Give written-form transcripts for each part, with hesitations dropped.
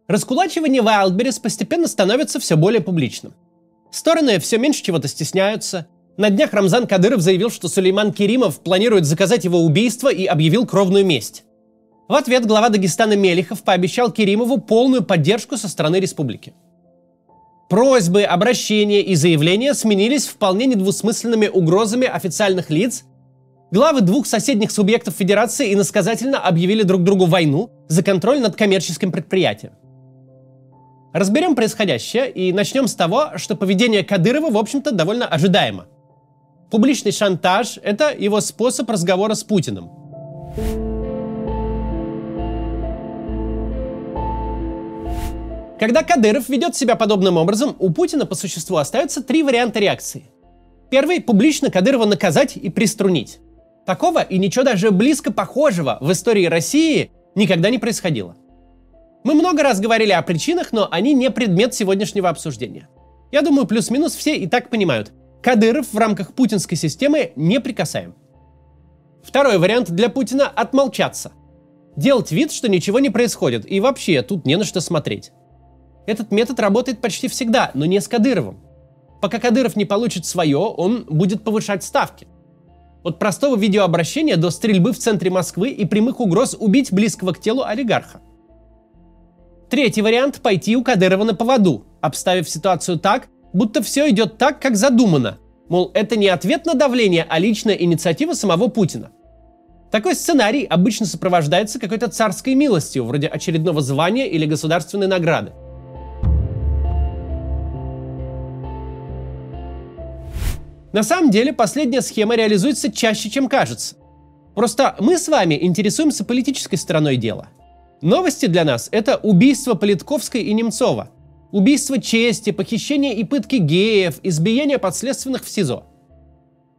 Раскулачивание Wildberries постепенно становится все более публичным. Стороны все меньше чего-то стесняются. На днях Рамзан Кадыров заявил, что Сулейман Керимов планирует заказать его убийство и объявил кровную месть. В ответ глава Дагестана Мелихов пообещал Керимову полную поддержку со стороны республики. Просьбы, обращения и заявления сменились вполне недвусмысленными угрозами официальных лиц. Главы двух соседних субъектов федерации иносказательно объявили друг другу войну за контроль над коммерческим предприятием. Разберем происходящее и начнем с того, что поведение Кадырова, в общем-то, довольно ожидаемо. Публичный шантаж – это его способ разговора с Путиным. Когда Кадыров ведет себя подобным образом, у Путина по существу остаются три варианта реакции. Первый – публично Кадырова наказать и приструнить. Такого и ничего даже близко похожего в истории России никогда не происходило. Мы много раз говорили о причинах, но они не предмет сегодняшнего обсуждения. Я думаю, плюс-минус все и так понимают. Кадыров в рамках путинской системы неприкасаем. Второй вариант для Путина – отмолчаться. Делать вид, что ничего не происходит, и вообще тут не на что смотреть. Этот метод работает почти всегда, но не с Кадыровым. Пока Кадыров не получит свое, он будет повышать ставки. От простого видеообращения до стрельбы в центре Москвы и прямых угроз убить близкого к телу олигарха. Третий вариант – пойти у Кадырова на поводу, обставив ситуацию так, будто все идет так, как задумано. Мол, это не ответ на давление, а личная инициатива самого Путина. Такой сценарий обычно сопровождается какой-то царской милостью, вроде очередного звания или государственной награды. На самом деле, последняя схема реализуется чаще, чем кажется. Просто мы с вами интересуемся политической стороной дела. Новости для нас – это убийство Политковской и Немцова, убийство чести, похищение и пытки геев, избиение подследственных в СИЗО.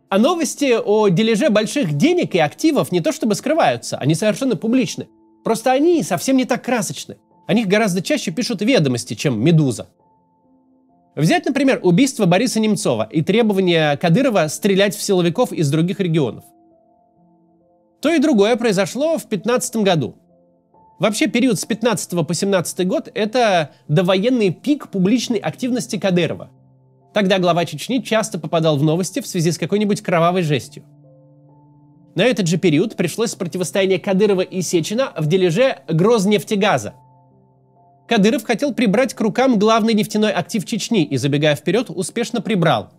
А новости о дележе больших денег и активов не то чтобы скрываются, они совершенно публичны. Просто они совсем не так красочны. О них гораздо чаще пишут «Ведомости», чем «Медуза». Взять, например, убийство Бориса Немцова и требование Кадырова стрелять в силовиков из других регионов. То и другое произошло в 2015 году. Вообще период с 15 по 17 год – это довоенный пик публичной активности Кадырова. Тогда глава Чечни часто попадал в новости в связи с какой-нибудь кровавой жестью. На этот же период пришлось противостояние Кадырова и Сечина в дележе Грознефтегаза. Кадыров хотел прибрать к рукам главный нефтяной актив Чечни и, забегая вперед, успешно прибрал.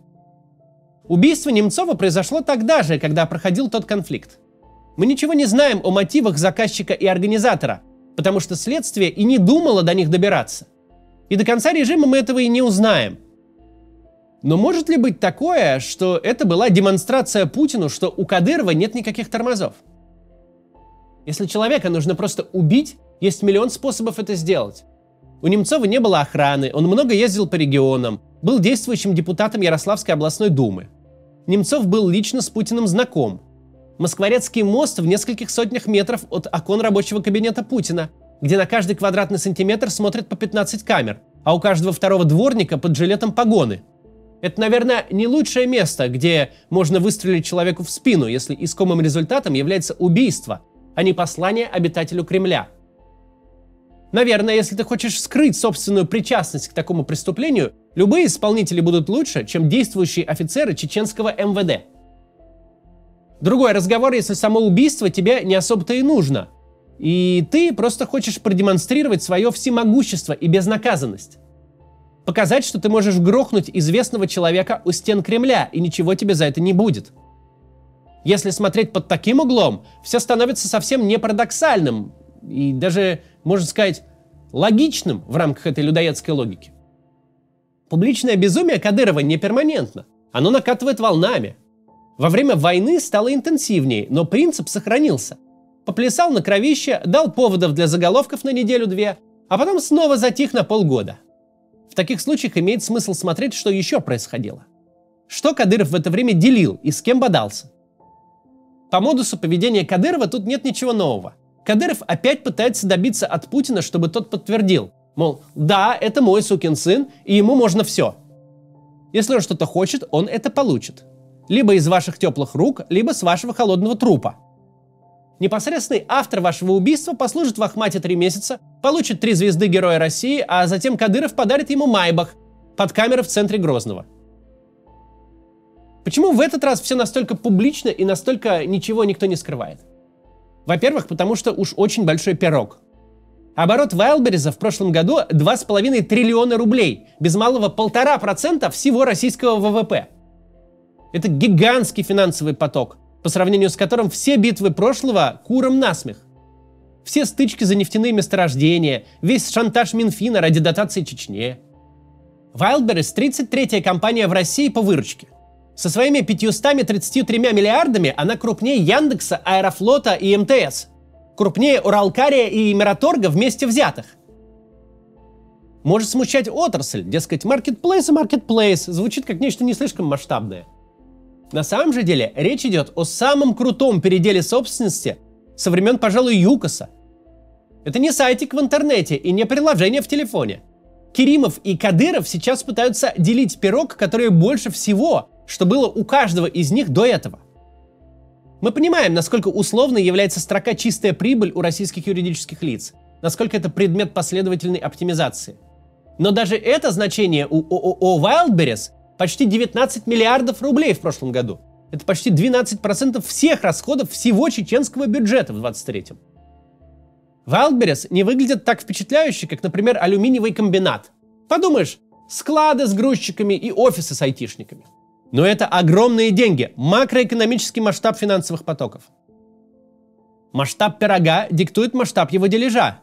Убийство Немцова произошло тогда же, когда проходил тот конфликт. Мы ничего не знаем о мотивах заказчика и организатора, потому что следствие и не думало до них добираться. И до конца режима мы этого и не узнаем. Но может ли быть такое, что это была демонстрация Путину, что у Кадырова нет никаких тормозов? Если человека нужно просто убить, есть миллион способов это сделать. У Немцова не было охраны, он много ездил по регионам, был действующим депутатом Ярославской областной думы. Немцов был лично с Путиным знаком. Москворецкий мост в нескольких сотнях метров от окон рабочего кабинета Путина, где на каждый квадратный сантиметр смотрят по 15 камер, а у каждого второго дворника под жилетом погоны. Это, наверное, не лучшее место, где можно выстрелить человеку в спину, если искомым результатом является убийство, а не послание обитателю Кремля. Наверное, если ты хочешь скрыть собственную причастность к такому преступлению, любые исполнители будут лучше, чем действующие офицеры чеченского МВД. Другой разговор, если само убийство тебе не особо-то и нужно, и ты просто хочешь продемонстрировать свое всемогущество и безнаказанность. Показать, что ты можешь грохнуть известного человека у стен Кремля, и ничего тебе за это не будет. Если смотреть под таким углом, все становится совсем не парадоксальным и даже, можно сказать, логичным в рамках этой людоедской логики. Публичное безумие Кадырова не перманентно, оно накатывает волнами. Во время войны стало интенсивнее, но принцип сохранился. Поплясал на кровище, дал поводов для заголовков на неделю-две, а потом снова затих на полгода. В таких случаях имеет смысл смотреть, что еще происходило. Что Кадыров в это время делил и с кем бодался. По модусу поведения Кадырова тут нет ничего нового. Кадыров опять пытается добиться от Путина, чтобы тот подтвердил, мол, да, это мой сукин сын, и ему можно все. Если он что-то хочет, он это получит. Либо из ваших теплых рук, либо с вашего холодного трупа. Непосредственный автор вашего убийства послужит в Ахмате 3 месяца, получит 3 звезды Героя России, а затем Кадыров подарит ему Майбах под камеры в центре Грозного. Почему в этот раз все настолько публично и настолько ничего никто не скрывает? Во-первых, потому что уж очень большой пирог. Оборот Wildberries в прошлом году 2,5 триллиона рублей, без малого 1,5% всего российского ВВП. Это гигантский финансовый поток, по сравнению с которым все битвы прошлого курам насмех. Все стычки за нефтяные месторождения, весь шантаж Минфина ради дотации Чечне. Wildberries – 33-я компания в России по выручке. Со своими 533 миллиардами она крупнее Яндекса, Аэрофлота и МТС. Крупнее Уралкария и Мираторга вместе взятых. Может смущать отрасль, дескать, маркетплейс и маркетплейс звучит как нечто не слишком масштабное. На самом же деле речь идет о самом крутом переделе собственности со времен, пожалуй, ЮКОСа. Это не сайтик в интернете и не приложение в телефоне. Керимов и Кадыров сейчас пытаются делить пирог, который больше всего, что было у каждого из них до этого. Мы понимаем, насколько условной является строка «чистая прибыль» у российских юридических лиц, насколько это предмет последовательной оптимизации. Но даже это значение у ООО Wildberries почти 19 миллиардов рублей в прошлом году. Это почти 12% всех расходов всего чеченского бюджета в 2023-м. Wildberries не выглядят так впечатляюще, как, например, алюминиевый комбинат. Подумаешь, склады с грузчиками и офисы с айтишниками. Но это огромные деньги, макроэкономический масштаб финансовых потоков. Масштаб пирога диктует масштаб его дележа.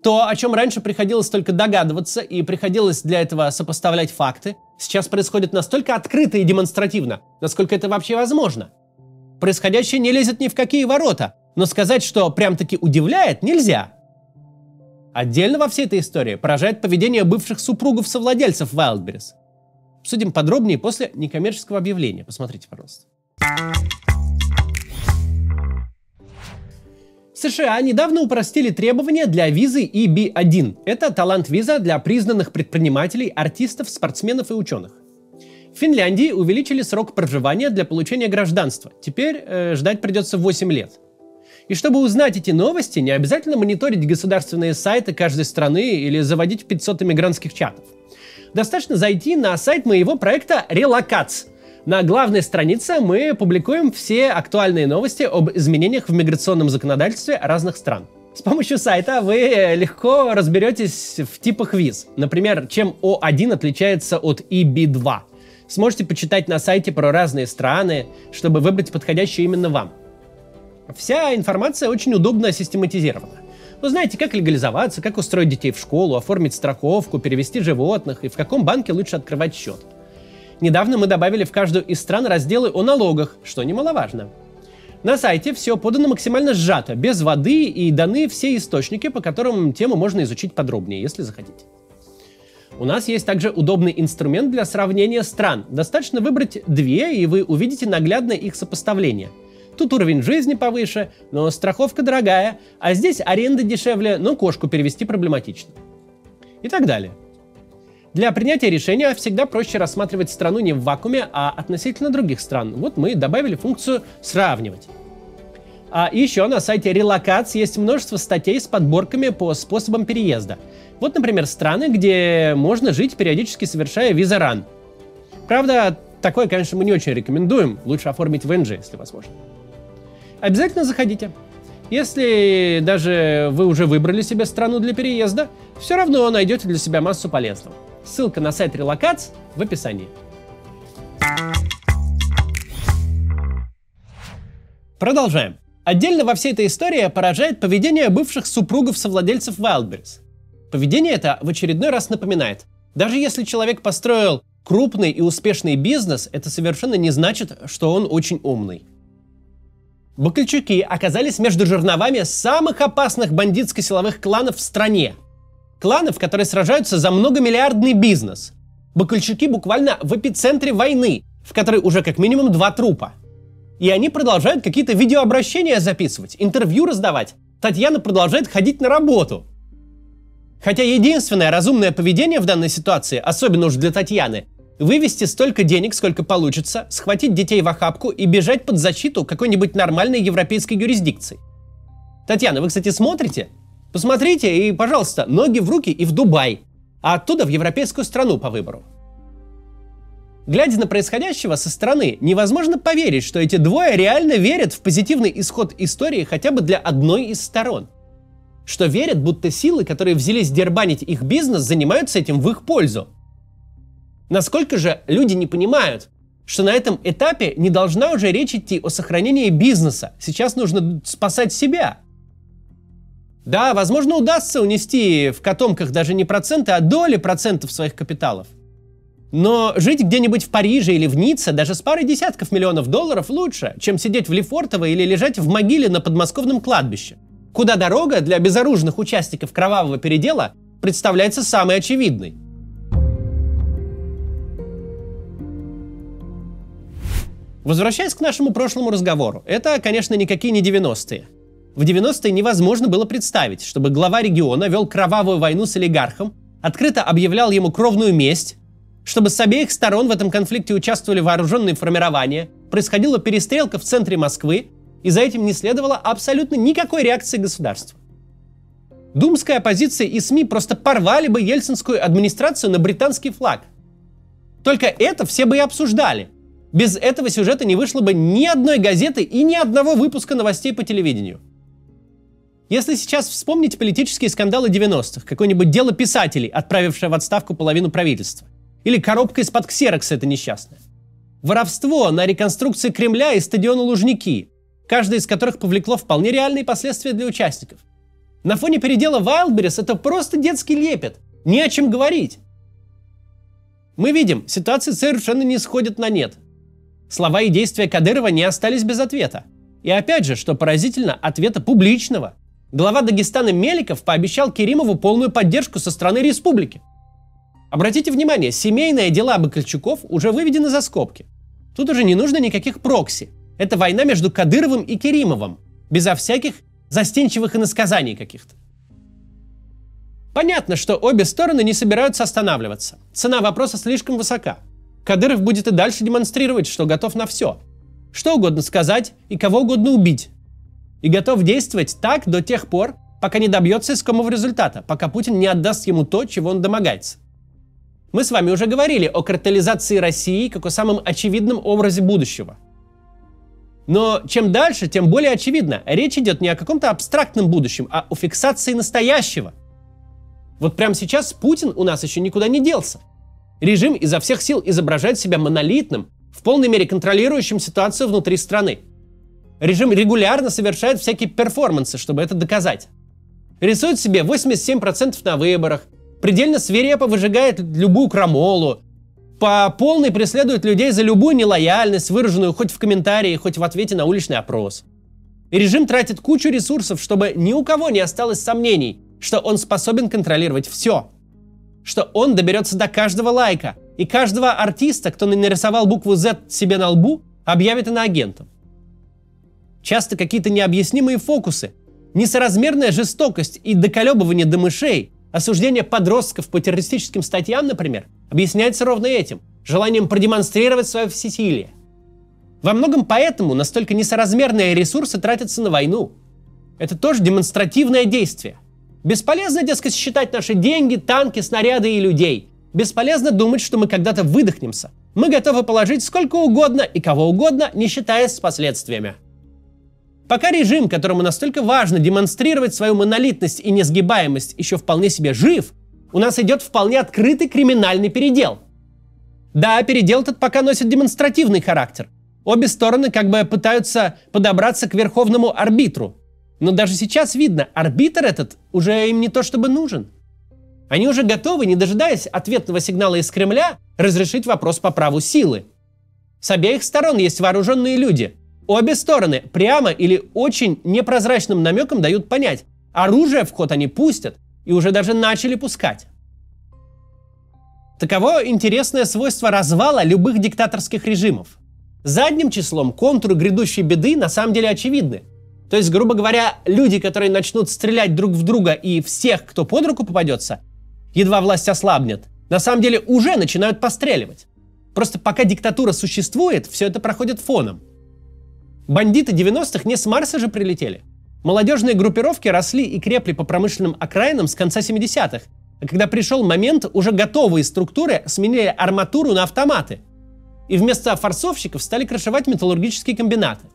То, о чем раньше приходилось только догадываться и приходилось для этого сопоставлять факты, сейчас происходит настолько открыто и демонстративно, насколько это вообще возможно. Происходящее не лезет ни в какие ворота, но сказать, что прям-таки удивляет, нельзя. Отдельно во всей этой истории поражает поведение бывших супругов-совладельцев Wildberries. Обсудим подробнее после некоммерческого объявления. Посмотрите, пожалуйста. США недавно упростили требования для визы EB-1. Это талант-виза для признанных предпринимателей, артистов, спортсменов и ученых. В Финляндии увеличили срок проживания для получения гражданства. Теперь ждать придется 8 лет. И чтобы узнать эти новости, не обязательно мониторить государственные сайты каждой страны или заводить 500 иммигрантских чатов. Достаточно зайти на сайт моего проекта Relocats. На главной странице мы публикуем все актуальные новости об изменениях в миграционном законодательстве разных стран. С помощью сайта вы легко разберетесь в типах виз. Например, чем О1 отличается от EB2. Сможете почитать на сайте про разные страны, чтобы выбрать подходящую именно вам. Вся информация очень удобно систематизирована. Вы знаете, как легализоваться, как устроить детей в школу, оформить страховку, перевести животных и в каком банке лучше открывать счет. Недавно мы добавили в каждую из стран разделы о налогах, что немаловажно. На сайте все подано максимально сжато, без воды, и даны все источники, по которым тему можно изучить подробнее, если захотите. У нас есть также удобный инструмент для сравнения стран. Достаточно выбрать 2, и вы увидите наглядное их сопоставление. Тут уровень жизни повыше, но страховка дорогая, а здесь аренда дешевле, но кошку перевести проблематично. И так далее. Для принятия решения всегда проще рассматривать страну не в вакууме, а относительно других стран. Вот мы добавили функцию «сравнивать». А еще на сайте Relocats есть множество статей с подборками по способам переезда. Вот, например, страны, где можно жить, периодически совершая виза-ран. Правда, такое, конечно, мы не очень рекомендуем. Лучше оформить ВНЖ, если возможно. Обязательно заходите. Если даже вы уже выбрали себе страну для переезда, все равно найдете для себя массу полезного. Ссылка на сайт Relocats в описании. Продолжаем. Отдельно во всей этой истории поражает поведение бывших супругов-совладельцев Wildberries. Поведение это в очередной раз напоминает: даже если человек построил крупный и успешный бизнес, это совершенно не значит, что он очень умный. Бакальчуки оказались между жерновами самых опасных бандитско-силовых кланов в стране. Кланов, которые сражаются за многомиллиардный бизнес. Бакальчуки буквально в эпицентре войны, в которой уже как минимум 2 трупа. И они продолжают какие-то видеообращения записывать, интервью раздавать. Татьяна продолжает ходить на работу. Хотя единственное разумное поведение в данной ситуации, особенно уж для Татьяны, вывести столько денег, сколько получится, схватить детей в охапку и бежать под защиту какой-нибудь нормальной европейской юрисдикции. Татьяна, вы, кстати, смотрите? Посмотрите и, пожалуйста, ноги в руки и в Дубай, а оттуда в европейскую страну по выбору. Глядя на происходящего со стороны, невозможно поверить, что эти двое реально верят в позитивный исход истории хотя бы для одной из сторон. Что верят, будто силы, которые взялись дербанить их бизнес, занимаются этим в их пользу. Насколько же люди не понимают, что на этом этапе не должна уже речь идти о сохранении бизнеса. Сейчас нужно спасать себя. Да, возможно, удастся унести в котомках даже не проценты, а доли процентов своих капиталов. Но жить где-нибудь в Париже или в Ницце даже с парой десятков миллионов долларов лучше, чем сидеть в Лефортово или лежать в могиле на подмосковном кладбище, куда дорога для безоружных участников кровавого передела представляется самой очевидной. Возвращаясь к нашему прошлому разговору, это, конечно, никакие не 90-е. В 90-е невозможно было представить, чтобы глава региона вел кровавую войну с олигархом, открыто объявлял ему кровную месть, чтобы с обеих сторон в этом конфликте участвовали вооруженные формирования, происходила перестрелка в центре Москвы, и за этим не следовало абсолютно никакой реакции государства. Думская оппозиция и СМИ просто порвали бы ельцинскую администрацию на британский флаг. Только это все бы и обсуждали. Без этого сюжета не вышло бы ни одной газеты и ни одного выпуска новостей по телевидению. Если сейчас вспомнить политические скандалы 90-х, какое-нибудь дело писателей, отправившее в отставку половину правительства, или коробка из-под ксерокса это несчастное. Воровство на реконструкции Кремля и стадиона Лужники, каждое из которых повлекло вполне реальные последствия для участников. На фоне передела Wildberries это просто детский лепет, не о чем говорить. Мы видим, ситуация совершенно не сходит на нет. Слова и действия Кадырова не остались без ответа. И опять же, что поразительно, ответа публичного. Глава Дагестана Меликов пообещал Керимову полную поддержку со стороны республики. Обратите внимание, семейные дела Бакальчуков уже выведены за скобки. Тут уже не нужно никаких прокси. Это война между Кадыровым и Керимовым, безо всяких застенчивых иносказаний каких-то. Понятно, что обе стороны не собираются останавливаться. Цена вопроса слишком высока. Кадыров будет и дальше демонстрировать, что готов на все. Что угодно сказать и кого угодно убить. И готов действовать так до тех пор, пока не добьется искомого результата, пока Путин не отдаст ему то, чего он домогается. Мы с вами уже говорили о картелизации России как о самом очевидном образе будущего. Но чем дальше, тем более очевидно, речь идет не о каком-то абстрактном будущем, а о фиксации настоящего. Вот прямо сейчас Путин у нас еще никуда не делся. Режим изо всех сил изображает себя монолитным, в полной мере контролирующим ситуацию внутри страны. Режим регулярно совершает всякие перформансы, чтобы это доказать. Рисует себе 87% на выборах, предельно свирепо выжигает любую крамолу, по полной преследует людей за любую нелояльность, выраженную хоть в комментарии, хоть в ответе на уличный опрос. И режим тратит кучу ресурсов, чтобы ни у кого не осталось сомнений, что он способен контролировать все. Что он доберется до каждого лайка, и каждого артиста, кто нарисовал букву Z себе на лбу, объявит иноагентом. Часто какие-то необъяснимые фокусы, несоразмерная жестокость и доколебывание до мышей, осуждение подростков по террористическим статьям, например, объясняется ровно этим – желанием продемонстрировать свое всесилие. Во многом поэтому настолько несоразмерные ресурсы тратятся на войну. Это тоже демонстративное действие. Бесполезно, дескать, считать наши деньги, танки, снаряды и людей. Бесполезно думать, что мы когда-то выдохнемся. Мы готовы положить сколько угодно и кого угодно, не считаясь с последствиями. Пока режим, которому настолько важно демонстрировать свою монолитность и несгибаемость, еще вполне себе жив, у нас идет вполне открытый криминальный передел. Да, передел этот пока носит демонстративный характер. Обе стороны как бы пытаются подобраться к верховному арбитру. Но даже сейчас видно, арбитр этот уже им не то чтобы нужен. Они уже готовы, не дожидаясь ответного сигнала из Кремля, разрешить вопрос по праву силы. С обеих сторон есть вооруженные люди. Обе стороны прямо или очень непрозрачным намеком дают понять, оружие в ход они пустят и уже даже начали пускать. Таково интересное свойство развала любых диктаторских режимов. Задним числом контуры грядущей беды на самом деле очевидны. То есть, грубо говоря, люди, которые начнут стрелять друг в друга и всех, кто под руку попадется, едва власть ослабнет, на самом деле уже начинают постреливать. Просто пока диктатура существует, все это проходит фоном. Бандиты 90-х не с Марса же прилетели. Молодежные группировки росли и крепли по промышленным окраинам с конца 70-х, а когда пришел момент, уже готовые структуры сменили арматуру на автоматы. И вместо форсовщиков стали крышевать металлургические комбинаты.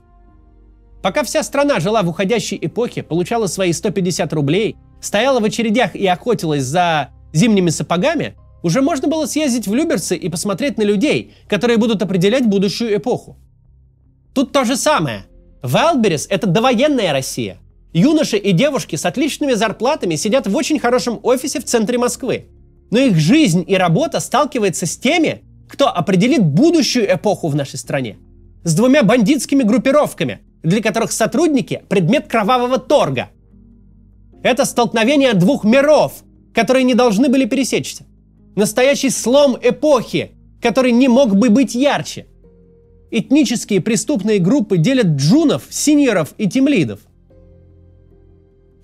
Пока вся страна жила в уходящей эпохе, получала свои 150 рублей, стояла в очередях и охотилась за зимними сапогами, уже можно было съездить в Люберцы и посмотреть на людей, которые будут определять будущую эпоху. Тут то же самое. Wildberries – это довоенная Россия. Юноши и девушки с отличными зарплатами сидят в очень хорошем офисе в центре Москвы. Но их жизнь и работа сталкивается с теми, кто определит будущую эпоху в нашей стране. С двумя бандитскими группировками, для которых сотрудники – предмет кровавого торга. Это столкновение двух миров, которые не должны были пересечься. Настоящий слом эпохи, который не мог бы быть ярче. Этнические преступные группы делят джунов, синьоров и тимлидов.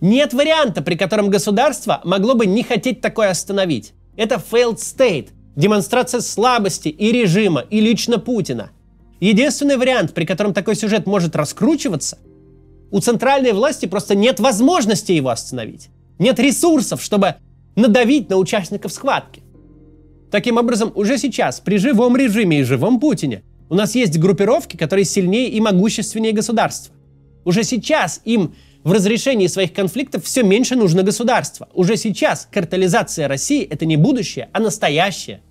Нет варианта, при котором государство могло бы не хотеть такое остановить. Это failed state, демонстрация слабости и режима, и лично Путина. Единственный вариант, при котором такой сюжет может раскручиваться, у центральной власти просто нет возможности его остановить. Нет ресурсов, чтобы надавить на участников схватки. Таким образом, уже сейчас, при живом режиме и живом Путине, у нас есть группировки, которые сильнее и могущественнее государства. Уже сейчас им в разрешении своих конфликтов все меньше нужно государства. Уже сейчас картелизация России – это не будущее, а настоящее.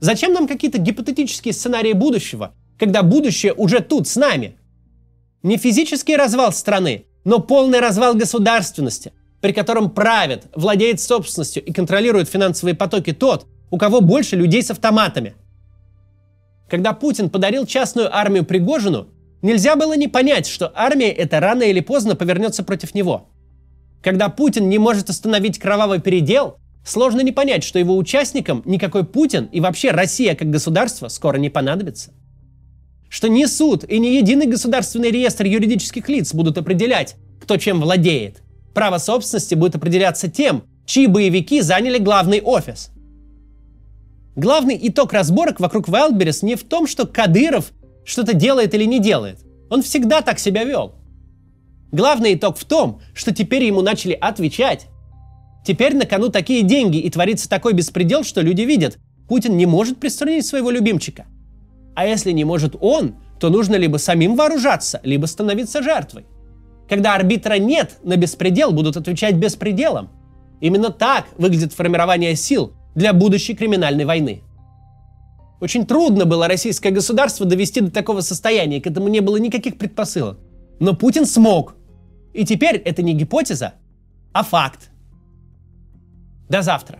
Зачем нам какие-то гипотетические сценарии будущего, когда будущее уже тут, с нами? Не физический развал страны, но полный развал государственности, при котором правит, владеет собственностью и контролирует финансовые потоки тот, у кого больше людей с автоматами. Когда Путин подарил частную армию Пригожину, нельзя было не понять, что армия эта рано или поздно повернется против него. Когда Путин не может остановить кровавый передел, сложно не понять, что его участникам никакой Путин и вообще Россия как государство скоро не понадобится. Что ни суд и ни единый государственный реестр юридических лиц будут определять, кто чем владеет. Право собственности будет определяться тем, чьи боевики заняли главный офис. Главный итог разборок вокруг Wildberries не в том, что Кадыров что-то делает или не делает. Он всегда так себя вел. Главный итог в том, что теперь ему начали отвечать. Теперь на кону такие деньги и творится такой беспредел, что люди видят, Путин не может приструнить своего любимчика. А если не может он, то нужно либо самим вооружаться, либо становиться жертвой. Когда арбитра нет, на беспредел будут отвечать беспределом. Именно так выглядит формирование сил для будущей криминальной войны. Очень трудно было российское государство довести до такого состояния, к этому не было никаких предпосылок. Но Путин смог. И теперь это не гипотеза, а факт. До завтра.